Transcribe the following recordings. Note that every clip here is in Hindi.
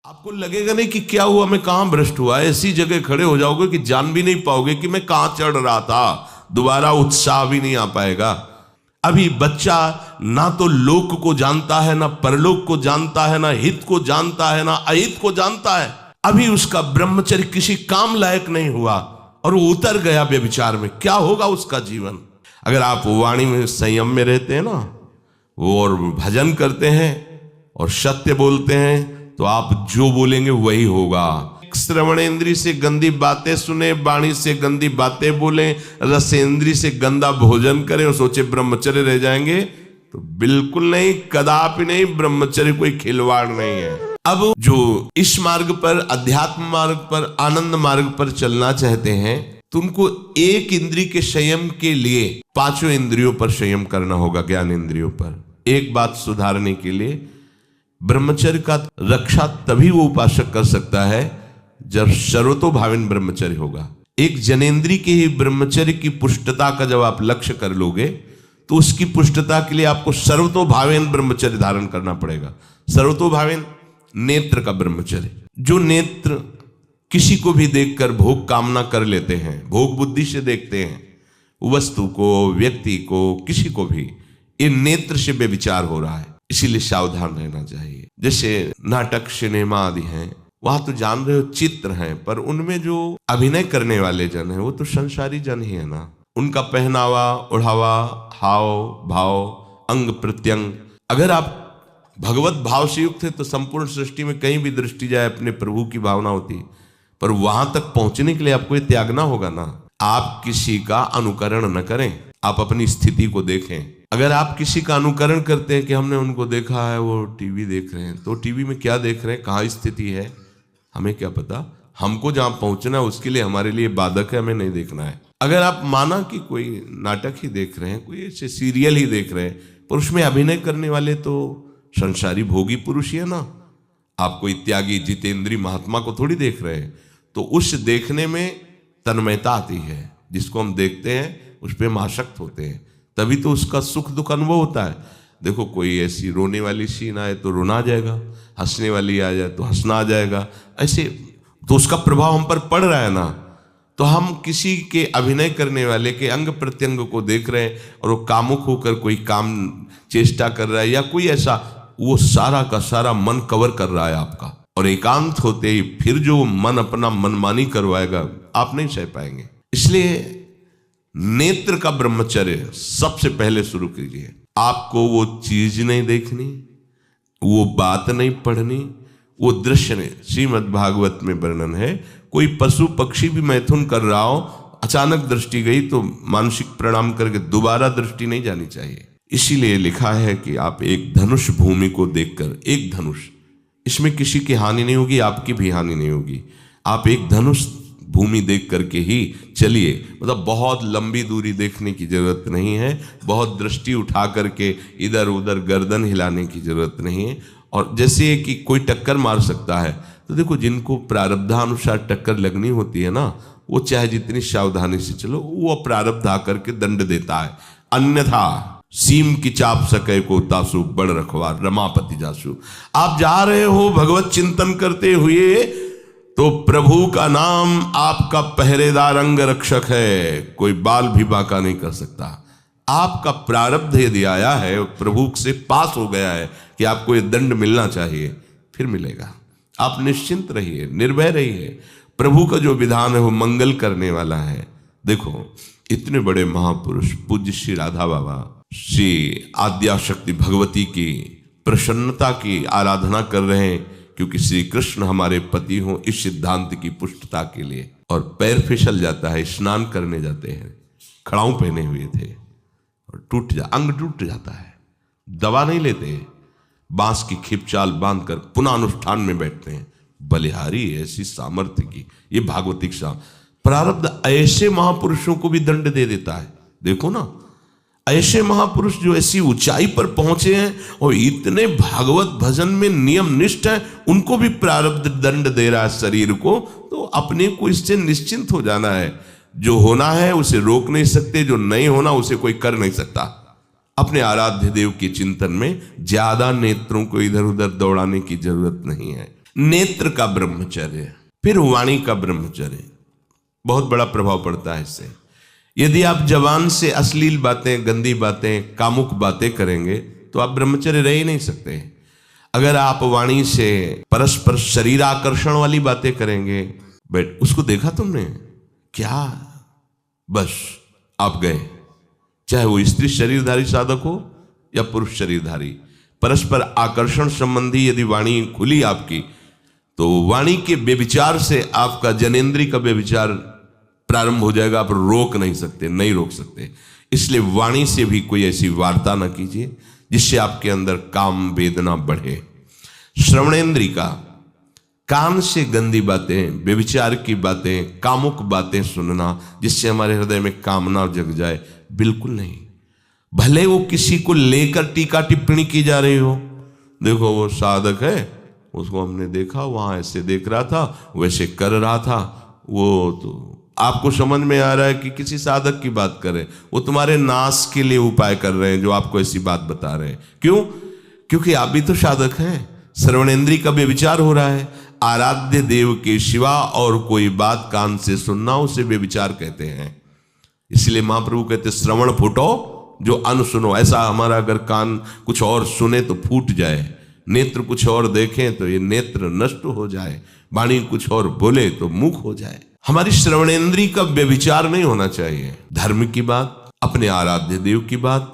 आपको लगेगा नहीं कि क्या हुआ, मैं कहां भ्रष्ट हुआ। ऐसी जगह खड़े हो जाओगे कि जान भी नहीं पाओगे कि मैं कहां चढ़ रहा था। दोबारा उत्साह भी नहीं आ पाएगा। अभी बच्चा ना तो लोक को जानता है, ना परलोक को जानता है, ना हित को जानता है, ना अहित को जानता है। अभी उसका ब्रह्मचर्य किसी काम लायक नहीं हुआ और वो उतर गया व्यभिचार में। क्या होगा उसका जीवन। अगर आप वाणी में संयम में रहते हैं ना, वो और भजन करते हैं और सत्य बोलते हैं, तो आप जो बोलेंगे वही होगा। श्रवणेंद्री से गंदी बातें सुने, वाणी से गंदी बातें बोले, रसेंद्री से गंदा भोजन करें और सोचे ब्रह्मचर्य रह जाएंगे, तो बिल्कुल नहीं, कदापि नहीं। ब्रह्मचर्य कोई खिलवाड़ नहीं है। अब जो इस मार्ग पर, अध्यात्म मार्ग पर, आनंद मार्ग पर चलना चाहते हैं, तो उनको एक इंद्रिय के संयम के लिए पांचों इंद्रियों पर संयम करना होगा, ज्ञान इंद्रियों पर। एक बात सुधारने के लिए, ब्रह्मचर्य का रक्षा तभी वो उपासक कर सकता है जब सर्वतोभावेन ब्रह्मचर्य होगा। एक जनेन्द्रीय के ही ब्रह्मचर्य की पुष्टता का जब आप लक्ष्य कर लोगे, तो उसकी पुष्टता के लिए आपको सर्वतोभावेन ब्रह्मचर्य धारण करना पड़ेगा। सर्वतोभावेन नेत्र का ब्रह्मचर्य। जो नेत्र किसी को भी देखकर भोग कामना कर लेते हैं, भोग बुद्धि से देखते हैं वस्तु को, व्यक्ति को, किसी को भी, ये नेत्र से व्यभिचार हो रहा है। इसीलिए सावधान रहना चाहिए। जैसे नाटक, सिनेमा आदि हैं, वहां तो जान रहे हो चित्र हैं, पर उनमें जो अभिनय करने वाले जन हैं वो तो संसारी जन ही है ना। उनका पहनावा, ओढ़ावा, हाव भाव, अंग प्रत्यंग, अगर आप भगवत भाव से युक्त है तो संपूर्ण सृष्टि में कहीं भी दृष्टि जाए अपने प्रभु की भावना होती है। पर वहां तक पहुंचने के लिए आपको ये त्यागना होगा ना। आप किसी का अनुकरण न करें, आप अपनी स्थिति को देखें। अगर आप किसी का अनुकरण करते हैं कि हमने उनको देखा है, वो टीवी देख रहे हैं, तो टीवी में क्या देख रहे हैं, कहाँ स्थिति है, हमें क्या पता। हमको जहां पहुंचना है उसके लिए हमारे लिए बाधक है, हमें नहीं देखना है। अगर आप माना कि कोई नाटक ही देख रहे हैं, कोई ऐसे सीरियल ही देख रहे हैं, पर उसमें अभिनय करने वाले तो संसारी भोगी पुरुष ही है ना। आप कोई त्यागी जितेंद्रीय महात्मा को थोड़ी देख रहे हैं। तो उस देखने में तन्मयता आती है। जिसको हम देखते हैं उस पर हम आसक्त होते हैं, तभी तो उसका सुख दुख अनुभव होता है। देखो, कोई ऐसी रोने वाली सीन आए तो रोना आ जाएगा, हंसने वाली आ जाए तो हंसना आ जाएगा। ऐसे तो उसका प्रभाव हम पर पड़ रहा है ना। तो हम किसी के अभिनय करने वाले के अंग प्रत्यंग को देख रहे हैं और वो कामुक होकर कोई काम चेष्टा कर रहा है, या कोई ऐसा, वो सारा का सारा मन कवर कर रहा है आपका। और एकांत होते ही फिर जो मन अपना मनमानी करवाएगा, आप नहीं सह पाएंगे। इसलिए नेत्र का ब्रह्मचर्य सबसे पहले शुरू कीजिए। आपको वो चीज नहीं देखनी, वो बात नहीं पढ़नी, वो दृश्य नहीं। श्रीमद् भागवत में वर्णन है, कोई पशु पक्षी भी मैथुन कर रहा हो, अचानक दृष्टि गई तो मानसिक प्रणाम करके दोबारा दृष्टि नहीं जानी चाहिए। इसीलिए लिखा है कि आप एक धनुष भूमि को देखकर, एक धनुष, इसमें किसी की हानि नहीं होगी, आपकी भी हानि नहीं होगी। आप एक धनुष भूमि देख करके ही चलिए। मतलब बहुत लंबी दूरी देखने की जरूरत नहीं है, बहुत दृष्टि उठा करके इधर उधर गर्दन हिलाने की जरूरत नहीं है। और जैसे कि कोई टक्कर मार सकता है, तो देखो जिनको प्रारब्धानुसार टक्कर लगनी होती है ना, वो चाहे जितनी सावधानी से चलो, वो प्रारब्ध आकर के दंड देता है। अन्यथा सीम की चाप सके को तासु, बड़ रखवार रमापति जासु। आप जा रहे हो भगवत चिंतन करते हुए, तो प्रभु का नाम आपका पहरेदार अंग रक्षक है, कोई बाल भी बांका नहीं कर सकता। आपका प्रारब्ध यदि आया है, प्रभु से पास हो गया है कि आपको ये दंड मिलना चाहिए, फिर मिलेगा। आप निश्चिंत रहिए, निर्भय रहिए। प्रभु का जो विधान है वो मंगल करने वाला है। देखो, इतने बड़े महापुरुष पूज्य श्री राधा बाबा, श्री आद्याशक्ति भगवती की प्रसन्नता की आराधना कर रहे हैं, क्योंकि श्री कृष्ण हमारे पति हों, इस सिद्धांत की पुष्टता के लिए। और पैर फिसल जाता है, स्नान करने जाते हैं, खड़ाऊ पहने हुए थे और अंग टूट जाता है, दवा नहीं लेते, बांस की खिपचाल बांधकर पुनः अनुष्ठान में बैठते हैं। बलिहारी ऐसी सामर्थ्य की, ये भागवतिक प्रारब्ध ऐसे महापुरुषों को भी दंड दे देता है। देखो ना, ऐसे महापुरुष जो ऐसी ऊंचाई पर पहुंचे हैं और इतने भागवत भजन में नियम निष्ठ है, उनको भी प्रारब्ध दंड दे रहा है शरीर को। तो अपने को इससे निश्चिंत हो जाना है। जो होना है उसे रोक नहीं सकते, जो नहीं होना उसे कोई कर नहीं सकता। अपने आराध्य देव के चिंतन में ज्यादा नेत्रों को इधर उधर दौड़ाने की जरूरत नहीं है। नेत्र का ब्रह्मचर्य, फिर वाणी का ब्रह्मचर्य, बहुत बड़ा प्रभाव पड़ता है इससे। यदि आप जबान से अश्लील बातें, गंदी बातें, कामुक बातें करेंगे तो आप ब्रह्मचर्य रह ही नहीं सकते। अगर आप वाणी से परस्पर शरीर आकर्षण वाली बातें करेंगे, बट उसको देखा तुमने क्या, बस आप गए। चाहे वो स्त्री शरीरधारी साधक हो या पुरुष शरीरधारी, परस्पर आकर्षण संबंधी यदि वाणी खुली आपकी, तो वाणी के व्यभिचार से आपका जनेंद्री का व्यभिचार प्रारंभ हो जाएगा। आप रोक नहीं सकते, नहीं रोक सकते। इसलिए वाणी से भी कोई ऐसी वार्ता ना कीजिए जिससे आपके अंदर काम वेदना बढ़े। श्रवणेंद्री का, कान से गंदी बातें, व्यभिचार की बातें, कामुक बातें सुनना जिससे हमारे हृदय में कामना जग जाए, बिल्कुल नहीं। भले वो किसी को लेकर टीका टिप्पणी की जा रही हो, देखो वो साधक है, उसको हमने देखा वहां ऐसे देख रहा था, वैसे कर रहा था, वो तो आपको समझ में आ रहा है कि किसी साधक की बात कर रहे हैं, वो तुम्हारे नाश के लिए उपाय कर रहे हैं जो आपको ऐसी बात बता रहे हैं। क्यों? क्योंकि आप भी तो साधक हैं। श्रवणेंद्री का व्यभिचार हो रहा है। आराध्य देव के सिवा और कोई बात कान से सुनना उसे व्यभिचार कहते हैं। इसलिए महाप्रभु कहते श्रवण फूटो जो अन्न सुनो। ऐसा हमारा अगर कान कुछ और सुने तो फूट जाए, नेत्र कुछ और देखें तो ये नेत्र नष्ट हो जाए, वाणी कुछ और बोले तो मुख हो जाए। हमारी श्रवणेंद्री का व्यभिचार नहीं होना चाहिए। धर्म की बात, अपने आराध्य देव की बात,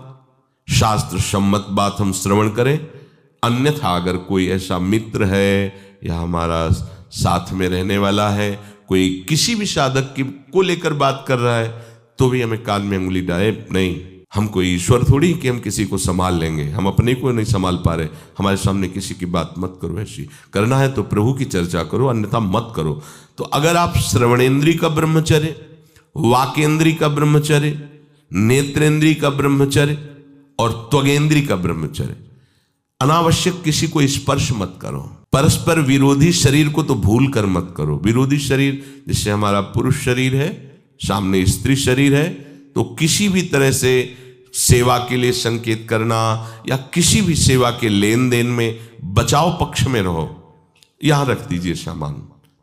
शास्त्र सम्मत बात हम श्रवण करें। अन्यथा अगर कोई ऐसा मित्र है या हमारा साथ में रहने वाला है, कोई किसी भी साधक की को लेकर बात कर रहा है, तो भी हमें कान में उंगली डाले नहीं। हम कोई ईश्वर थोड़ी कि हम किसी को संभाल लेंगे, हम अपने को नहीं संभाल पा रहे। हमारे सामने किसी की बात मत करो, ऐसी करना है तो प्रभु की चर्चा करो, अन्यथा मत करो। तो अगर आप श्रवणेंद्री का ब्रह्मचर्य, वाकेंद्री का ब्रह्मचर्य, नेत्रेंद्री का ब्रह्मचर्य और त्वगेंद्री का ब्रह्मचर्य, अनावश्यक किसी को स्पर्श मत करो। परस्पर विरोधी शरीर को तो भूल कर मत करो। विरोधी शरीर जिससे हमारा पुरुष शरीर है, सामने स्त्री शरीर है, तो किसी भी तरह से सेवा के लिए संकेत करना या किसी भी सेवा के लेन देन में बचाव पक्ष में रहो। यहां रख दीजिए सामान,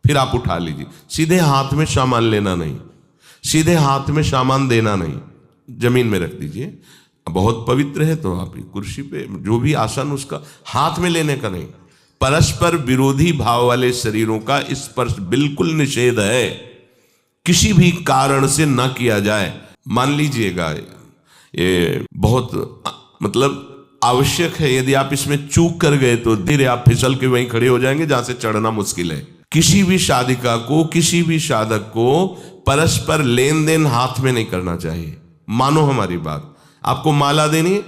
फिर आप उठा लीजिए। सीधे हाथ में सामान लेना नहीं, सीधे हाथ में सामान देना नहीं, जमीन में रख दीजिए। बहुत पवित्र है तो आप कुर्सी पे जो भी आसन उसका हाथ में लेने का नहीं। परस्पर विरोधी भाव वाले शरीरों का स्पर्श बिल्कुल निषेध है, किसी भी कारण से न किया जाए। मान लीजिएगा ये बहुत मतलब आवश्यक है, यदि आप इसमें चूक कर गए तो धीरे आप फिसल के वहीं खड़े हो जाएंगे जहां से चढ़ना मुश्किल है। किसी भी साधिका को, किसी भी साधक को परस्पर लेन देन हाथ में नहीं करना चाहिए। मानो हमारी बात, आपको माला देनी,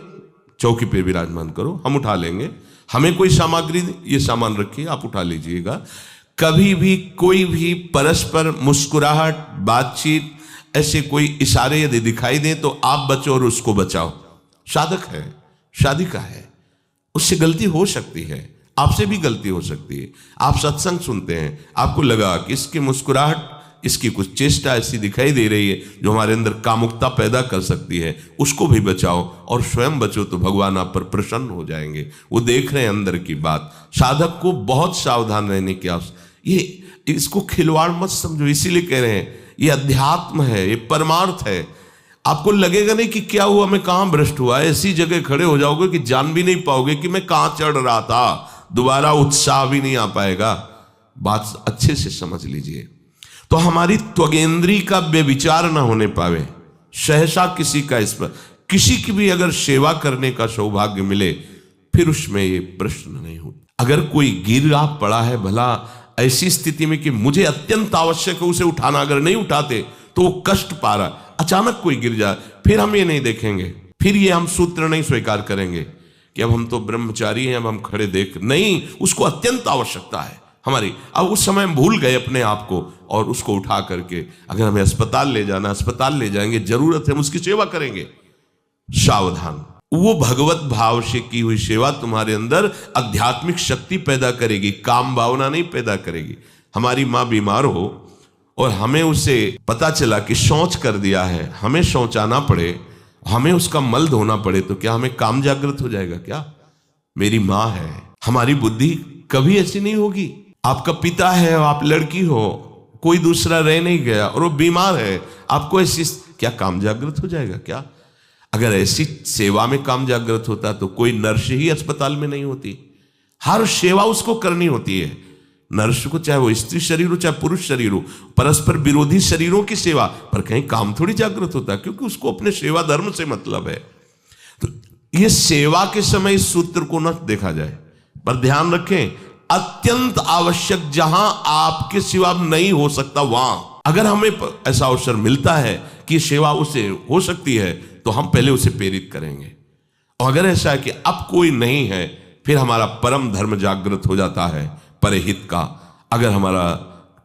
चौकी पे विराजमान करो, हम उठा लेंगे। हमें कोई सामग्री, ये सामान रखिए, आप उठा लीजिएगा। कभी भी कोई भी परस्पर मुस्कुराहट, बातचीत, ऐसे इशारे यदि दिखाई दे तो आप बचो और उसको बचाओ। साधक है, साधिका है, उससे गलती हो सकती है, आपसे भी गलती हो सकती है। आप सत्संग सुनते हैं, आपको लगा कि इसकी मुस्कुराहट, इसकी कुछ चेष्टा ऐसी दिखाई दे रही है जो हमारे अंदर कामुकता पैदा कर सकती है, उसको भी बचाओ और स्वयं बचो, तो भगवान आप पर प्रसन्न हो जाएंगे। वो देख रहे हैं अंदर की बात। साधक को बहुत सावधान रहने की आवश्यकता। ये इसको खिलवाड़ मत समझो, इसीलिए कह रहे हैं ये अध्यात्म है, ये परमार्थ है। आपको लगेगा नहीं कि क्या हुआ, मैं कहां भ्रष्ट हुआ, ऐसी जगह खड़े हो जाओगे कि जान भी नहीं पाओगे कि मैं कहां चढ़ रहा था, दोबारा उत्साह भी नहीं आ पाएगा। बात अच्छे से समझ लीजिए। तो हमारी त्वगेंद्री का व्यभिचार ना होने पावे, सहसा किसी का इस पर किसी की भी अगर सेवा करने का सौभाग्य मिले, फिर उसमें ये प्रश्न नहीं हो। अगर कोई गिरा पड़ा है, भला ऐसी स्थिति में कि मुझे अत्यंत आवश्यक है उसे उठाना, अगर नहीं उठाते तो वो कष्ट पा रहा, अचानक कोई गिर जाए, फिर हम ये नहीं देखेंगे, फिर ये हम सूत्र नहीं स्वीकार करेंगे कि अब हम तो ब्रह्मचारी हैं, अब हम खड़े देख नहीं। उसको अत्यंत आवश्यकता है हमारी, अब उस समय हम भूल गए अपने आप को और उसको उठा करके अगर हमें अस्पताल ले जाना, अस्पताल ले जाएंगे, जरूरत है हम उसकी सेवा करेंगे। सावधान, वो भगवत भाव से की हुई सेवा तुम्हारे अंदर आध्यात्मिक शक्ति पैदा करेगी, काम भावना नहीं पैदा करेगी। हमारी माँ बीमार हो और हमें उसे पता चला कि शौच कर दिया है, हमें शौचाना पड़े, हमें उसका मल धोना पड़े, तो क्या हमें काम जागृत हो जाएगा? क्या मेरी माँ है, हमारी बुद्धि कभी ऐसी नहीं होगी। आपका पिता है और आप लड़की हो, कोई दूसरा रह नहीं गया और वो बीमार है, आपको ऐसी क्या काम जागृत हो जाएगा क्या? अगर ऐसी सेवा में काम जागृत होता तो कोई नर्स ही अस्पताल में नहीं होती। हर सेवा उसको करनी होती है, नर्स को, चाहे वो स्त्री शरीर हो चाहे पुरुष शरीर हो, परस्पर विरोधी शरीरों की सेवा, पर कहीं काम थोड़ी जागृत होता है, क्योंकि उसको अपने सेवा धर्म से मतलब है। तो ये सेवा के समय इस सूत्र को न देखा जाए, पर ध्यान रखें, अत्यंत आवश्यक जहां आपके सिवा नहीं हो सकता, वहां अगर हमें ऐसा अवसर मिलता है कि सेवा उसे हो सकती है तो हम पहले उसे प्रेरित करेंगे। और अगर ऐसा है कि अब कोई नहीं है, फिर हमारा परम धर्म जागृत हो जाता है परहित का। अगर हमारा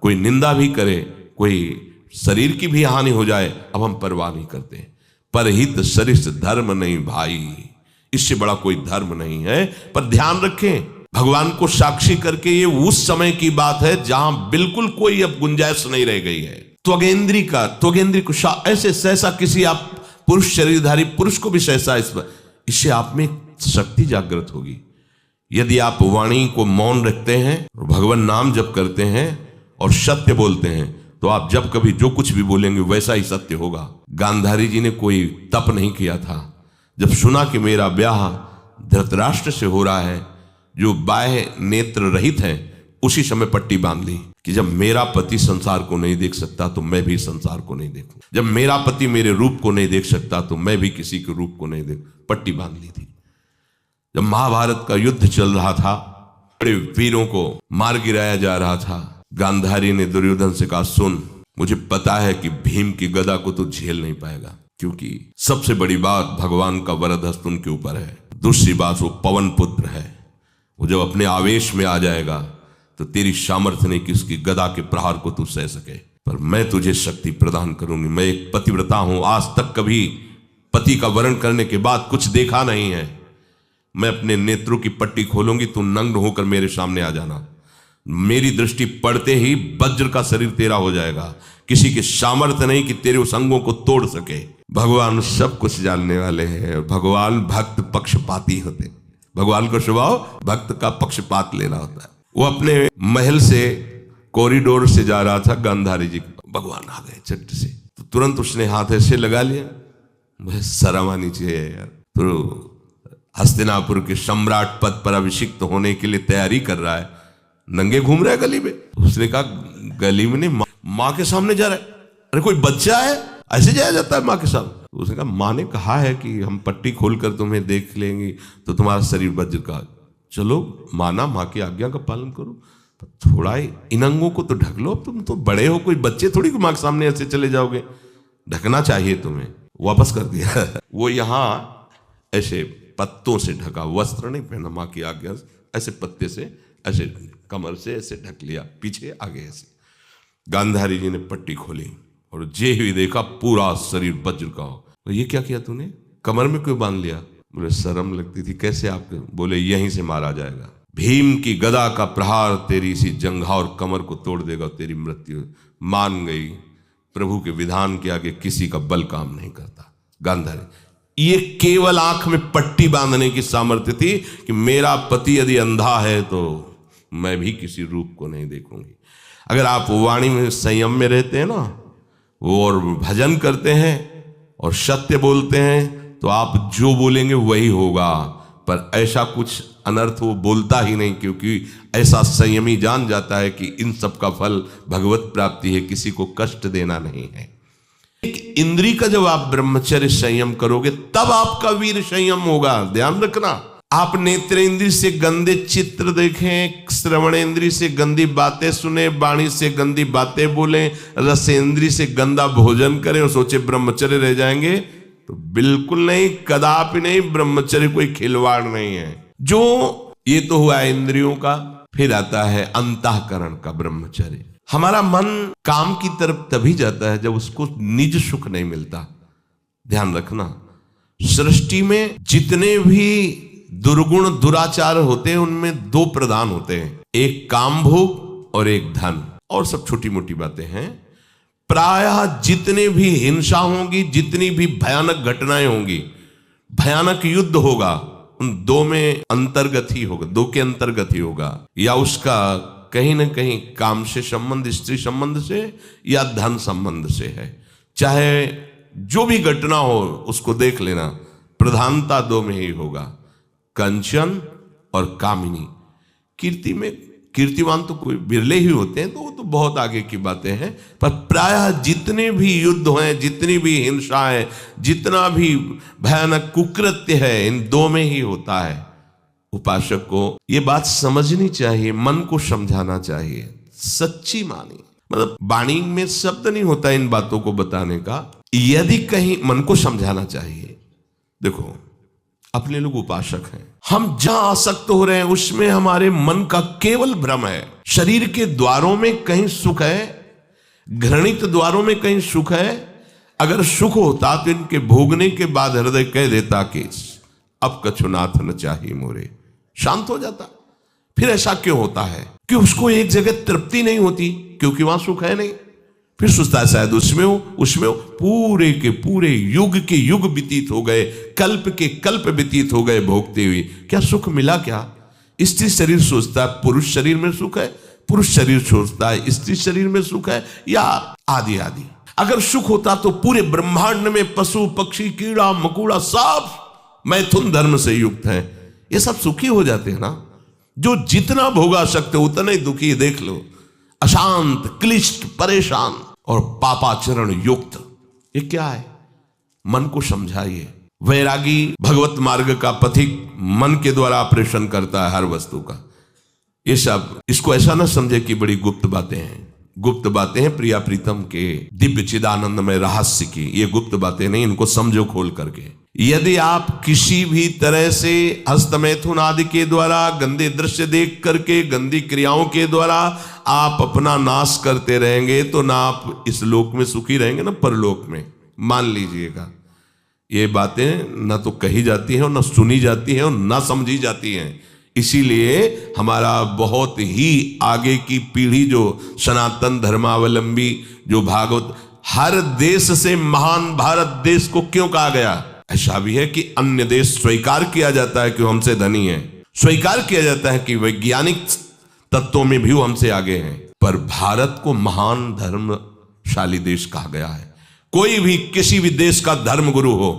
कोई निंदा भी करे, कोई शरीर की भी हानि हो जाए, अब हम परवाह नहीं करते। परहित सरिस धर्म नहीं भाई, इससे बड़ा कोई धर्म नहीं है। पर ध्यान रखें, भगवान को साक्षी करके ये उस समय की बात है जहां बिल्कुल कोई अब गुंजाइश नहीं रह गई है। त्वगेंद्री को ऐसे सहसा किसी आप पुरुष शरीरधारी पुरुष को भी सहसा इससे आप में शक्ति जागृत होगी। यदि आप वाणी को मौन रखते हैं और भगवान नाम जप करते हैं और सत्य बोलते हैं, तो आप जब कभी जो कुछ भी बोलेंगे वैसा ही सत्य होगा। गांधारी जी ने कोई तप नहीं किया था। जब सुना कि मेरा ब्याह धृतराष्ट्र से हो रहा है जो बाह्य नेत्र रहित हैं, उसी समय पट्टी बांध ली कि जब मेरा पति संसार को नहीं देख सकता तो मैं भी संसार को नहीं देखूं, जब मेरा पति मेरे रूप को नहीं देख सकता तो मैं भी किसी के रूप को नहीं देख, पट्टी बांध ली थी। जब महाभारत का युद्ध चल रहा था, बड़े वीरों को मार गिराया जा रहा था, गांधारी ने दुर्योधन से कहा, सुन, मुझे पता है कि भीम की गदा को तू झेल नहीं पाएगा, क्योंकि सबसे बड़ी बात भगवान का वरद हस्त उनके ऊपर है। दूसरी बात, वो पवन पुत्र है, वो जब अपने आवेश में आ जाएगा तो तेरी सामर्थ्य नहीं कि उसकी गदा के प्रहार को तू सह सके, पर मैं तुझे शक्ति प्रदान करूंगी। मैं एक पतिव्रता हूं, आज तक कभी पति का वरण करने के बाद कुछ देखा नहीं है। मैं अपने नेत्रों की पट्टी खोलूंगी, तू नग्न होकर मेरे सामने आ जाना। मेरी दृष्टि पड़ते ही वज्र का शरीर तेरा हो जाएगा, किसी के सामर्थ्य नहीं कि तेरे उस अंगों को तोड़ सके। भगवान सब कुछ जानने वाले हैं। भगवान भक्त पक्षपाती होते, भगवान का स्वभाव भक्त का पक्षपात लेना होता है। वो अपने महल से कॉरिडोर से जा रहा था, गांधारी जी भगवान आ गए चट से, तो तुरंत उसने हाथ ऐसे लगा लिया। मुझे शर्म आनी चाहिए यार, तो हस्तिनापुर के सम्राट पद पर अभिषिक्त होने के लिए तैयारी कर रहा है, नंगे घूम रहा है गली में। उसने कहा, गली में नहीं, माँ के सामने जा रहा है। अरे कोई बच्चा है, ऐसे जाया जाता है माँ के सामने? उसने कहा, माँ ने कहा है कि हम पट्टी खोलकर तुम्हें देख लेंगे तो तुम्हारा शरीर वज्र का। चलो माना, माँ की आज्ञा का पालन करो, थोड़ा इन अंगों को तो ढक लो, तुम तो बड़े हो, कोई बच्चे थोड़ी माँ के सामने ऐसे चले जाओगे, ढकना चाहिए तुम्हें। वापस कर दिया। वो यहाँ ऐसे पत्तों से ढका, वस्त्र नहीं पहना, माँ की आज्ञा ऐसे पत्ते से ऐसे कमर से ऐसे ढक लिया, पीछे आगे ऐसे। गांधारी जी ने पट्टी खोली और जे ही देखा पूरा शरीर वज्र का हो। तो ये क्या किया तूने, कमर में क्यों बांध लिया? मुझे शर्म लगती थी, कैसे आपके? बोले यहीं से मारा जाएगा, भीम की गदा का प्रहार तेरी इसी जंघा और कमर को तोड़ देगा, तेरी मृत्यु। मान गई, प्रभु के विधान के आगे किसी का बल काम नहीं करता। गांधारी, ये केवल आंख में पट्टी बांधने की सामर्थ्य थी कि मेरा पति यदि अंधा है तो मैं भी किसी रूप को नहीं देखूंगी। अगर आप वाणी में संयम में रहते हैं ना, वो और भजन करते हैं और सत्य बोलते हैं, तो आप जो बोलेंगे वही होगा। पर ऐसा कुछ अनर्थ वो बोलता ही नहीं, क्योंकि ऐसा संयमी जान जाता है कि इन सब का फल भगवत प्राप्ति है, किसी को कष्ट देना नहीं है। एक इंद्री का जब आप ब्रह्मचर्य संयम करोगे तब आपका वीर संयम होगा। ध्यान रखना, आप नेत्रेंद्री से गंदे चित्र देखें, श्रवणेंद्री से गंदी बातें सुने, वाणी से गंदी बातें बोलें, रसेंद्री से गंदा भोजन करें और सोचे ब्रह्मचर्य रह जाएंगे, तो बिल्कुल नहीं, कदापि नहीं। ब्रह्मचर्य कोई खिलवाड़ नहीं है। जो ये तो हुआ इंद्रियों का, फिर आता है अंतःकरण का ब्रह्मचर्य। हमारा मन काम की तरफ तभी जाता है जब उसको निज सुख नहीं मिलता। ध्यान रखना, सृष्टि में जितने भी दुर्गुण दुराचार होते हैं उनमें दो प्रधान होते हैं, एक काम भोग और एक धन, और सब छोटी मोटी बातें हैं। प्रायः जितने भी हिंसा होगी, जितनी भी भयानक घटनाएं होंगी, भयानक युद्ध होगा, उन दो में अंतर्गत ही होगा, दो के अंतर्गत ही होगा, या उसका कहीं ना कहीं काम से संबंध, स्त्री संबंध से या धन संबंध से है। चाहे जो भी घटना हो उसको देख लेना, प्रधानता दो में ही होगा, कंचन और कामिनी। कीर्तिवान तो कोई बिरले ही होते हैं, तो वो तो बहुत आगे की बातें हैं, पर प्रायः जितने भी युद्ध हैं, जितनी भी हिंसा है, जितना भी भयानक कुकृत्य है, इन दो में ही होता है। उपासक को ये बात समझनी चाहिए, मन को समझाना चाहिए, सच्ची मानी, मतलब वाणी में शब्द नहीं होता इन बातों को बताने का, यदि कहीं मन को समझाना चाहिए। देखो, अपने लोग उपासक हैं, हम जहां आसक्त हो रहे हैं उसमें हमारे मन का केवल भ्रम है। शरीर के द्वारों में कहीं सुख है, घृणित द्वारों में कहीं सुख है। अगर सुख होता तो इनके भोगने के बाद हृदय कह देता कि अब कछुनाथ न चाहिए मोरे, शांत हो जाता। फिर ऐसा क्यों होता है कि उसको एक जगह तृप्ति नहीं होती, क्योंकि वहां सुख है नहीं। फिर सोचता है शायद उसमें हो। पूरे के पूरे युग के युग व्यतीत हो गए, कल्प के कल्प व्यतीत हो गए भोगते हुए, क्या सुख मिला? क्या स्त्री शरीर सोचता है पुरुष शरीर में सुख है, पुरुष शरीर सोचता है स्त्री शरीर में सुख है, या आदि आदि। अगर सुख होता तो पूरे ब्रह्मांड में पशु पक्षी कीड़ा मकोड़ा सब मैथुन धर्म से युक्त है, ये सब सुखी हो जाते हैं ना। जो जितना भोगा सकते उतना ही दुखी, देख लो, अशांत, क्लिष्ट, परेशान और पापाचरण युक्त। ये क्या है? मन को समझाइए। वैरागी भगवत मार्ग का पथिक मन के द्वारा ऑपरेशन करता है हर वस्तु का। ये सब, इसको ऐसा ना समझे कि बड़ी गुप्त बातें हैं। गुप्त बातें हैं प्रिया प्रीतम के दिव्य चिदानंदमय रहस्य की, ये गुप्त बातें नहीं, इनको समझो खोल करके। यदि आप किसी भी तरह से हस्तमैथुन आदि के द्वारा, गंदे दृश्य देख करके, गंदी क्रियाओं के द्वारा आप अपना नाश करते रहेंगे, तो ना आप इस लोक में सुखी रहेंगे ना परलोक में। मान लीजिएगा, ये बातें न तो कही जाती हैं और न सुनी जाती हैं और न समझी जाती हैं। इसीलिए हमारा बहुत ही आगे की पीढ़ी जो सनातन धर्मावलंबी, जो भागवत, हर देश से महान भारत देश को क्यों कहा गया? ऐसा भी है कि अन्य देश स्वीकार किया जाता है कि वो हमसे धनी है, स्वीकार किया जाता है कि वैज्ञानिक तत्वों में भी वो हमसे आगे हैं, पर भारत को महान धर्मशाली देश कहा गया है। कोई भी किसी भी देश का धर्म गुरु हो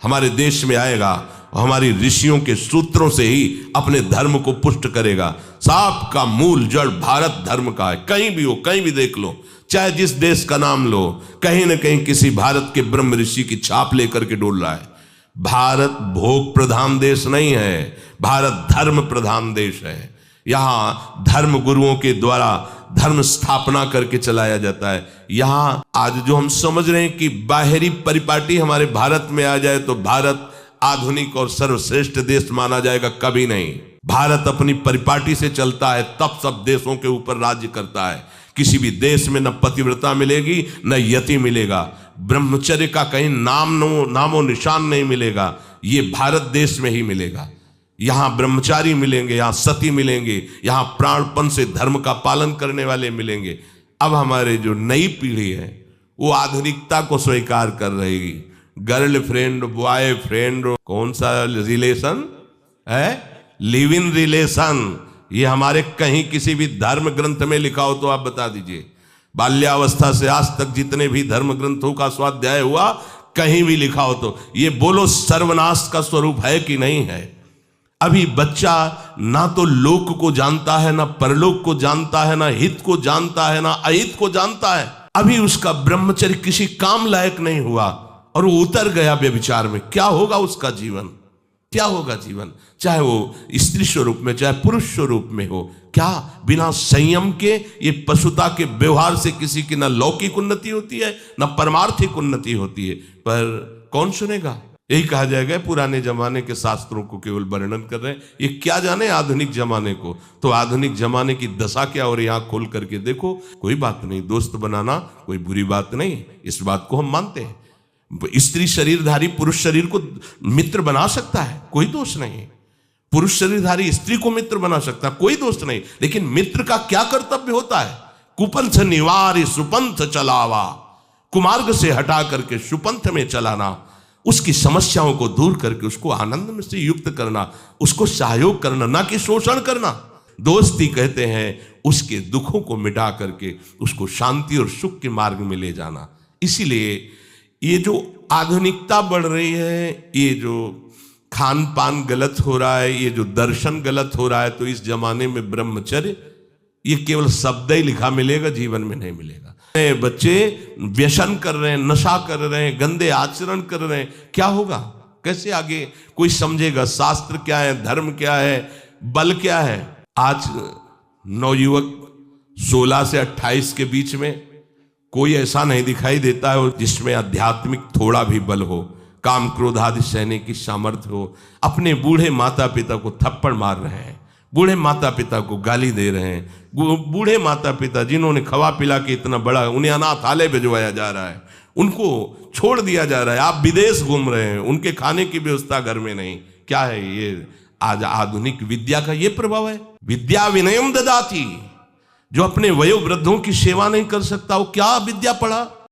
हमारे देश में आएगा और हमारी ऋषियों के सूत्रों से ही अपने धर्म को पुष्ट करेगा। साप का मूल जड़ भारत धर्म का है। कहीं भी हो, कहीं भी देख लो, चाहे जिस देश का नाम लो, कहीं ना कहीं किसी भारत के ब्रह्म ऋषि की छाप लेकर के डोल रहा है। भारत भोग प्रधान देश नहीं है, भारत धर्म प्रधान देश है। यहाँ धर्म गुरुओं के द्वारा धर्म स्थापना करके चलाया जाता है। यहाँ आज जो हम समझ रहे हैं कि बाहरी परिपाटी हमारे भारत में आ जाए तो भारत आधुनिक और सर्वश्रेष्ठ देश माना जाएगा, कभी नहीं। भारत अपनी परिपाटी से चलता है, तब सब देशों के ऊपर राज्य करता है। किसी भी देश में न पतिव्रता मिलेगी न यति मिलेगा, ब्रह्मचर्य का कहीं नामो निशान नहीं मिलेगा, ये भारत देश में ही मिलेगा। यहाँ ब्रह्मचारी मिलेंगे, यहाँ सती मिलेंगे, यहाँ प्राणपन से धर्म का पालन करने वाले मिलेंगे। अब हमारे जो नई पीढ़ी है वो आधुनिकता को स्वीकार कर रहेगी। गर्लफ्रेंड, बॉयफ्रेंड, कौन सा रिलेशन है? Live in relation. ये हमारे कहीं किसी भी धर्म ग्रंथ में लिखा हो तो आप बता दीजिए। बाल्यावस्था से आज तक जितने भी धर्म ग्रंथों का स्वाध्याय हुआ, कहीं भी लिखा हो तो ये बोलो सर्वनाश का स्वरूप है कि नहीं है? अभी बच्चा ना तो लोक को जानता है, ना परलोक को जानता है, ना हित को जानता है, ना अहित को जानता है। अभी उसका ब्रह्मचर्य किसी काम लायक नहीं हुआ और वो उतर गया व्यभिचार में। क्या होगा उसका जीवन? क्या होगा जीवन? चाहे वो स्त्री स्वरूप में चाहे पुरुष स्वरूप में हो, क्या बिना संयम के ये पशुता के व्यवहार से किसी की ना लौकिक उन्नति होती है ना परमार्थिक उन्नति होती है। पर कौन सुनेगा? यही कहा जाएगा पुराने जमाने के शास्त्रों को केवल वर्णन कर रहे हैं, ये क्या जाने आधुनिक जमाने को। तो आधुनिक जमाने की दशा क्या हो रही है, आंख खोल करके देखो। कोई बात नहीं, दोस्त बनाना कोई बुरी बात नहीं, इस बात को हम मानते हैं। स्त्री शरीरधारी पुरुष शरीर को मित्र बना सकता है, कोई दोष नहीं। पुरुष शरीरधारी स्त्री को मित्र बना सकता है, कोई दोष नहीं। लेकिन मित्र का क्या कर्तव्य होता है? कुपंथ निवार सुपंथ चलावा, कुमार्ग से हटा करके सुपंथ में चलाना, उसकी समस्याओं को दूर करके उसको आनंद में से युक्त करना, उसको सहयोग करना, ना कि शोषण करना, दोस्ती कहते हैं उसके दुखों को मिटा करके उसको शांति और सुख के मार्ग में ले जाना। इसीलिए ये जो आधुनिकता बढ़ रही है, ये जो खान पान गलत हो रहा है, ये जो दर्शन गलत हो रहा है, तो इस जमाने में ब्रह्मचर्य ये केवल शब्द ही लिखा मिलेगा, जीवन में नहीं मिलेगा। बच्चे व्यसन कर रहे हैं, नशा कर रहे हैं, गंदे आचरण कर रहे हैं, क्या होगा? कैसे आगे कोई समझेगा शास्त्र क्या है, धर्म क्या है, बल क्या है? आज नवयुवक 16 से 28 के बीच में कोई ऐसा नहीं दिखाई देता है जिसमें आध्यात्मिक थोड़ा भी बल हो, काम क्रोध आदि सहने की सामर्थ्य हो। अपने बूढ़े माता पिता को थप्पड़ मार रहे हैं, बूढ़े माता पिता को गाली दे रहे हैं, बूढ़े माता पिता जिन्होंने खवा पिला के इतना बड़ा, उन्हें अनाथालय भिजवाया जा रहा है, उनको छोड़ दिया जा रहा है। आप विदेश घूम रहे हैं, उनके खाने की व्यवस्था घर में नहीं। क्या है ये? आज आधुनिक विद्या का ये प्रभाव है। विद्या विनयम ददाति, जो अपने वयोवृद्धों की सेवा नहीं कर सकता वो क्या विद्या पढ़ा?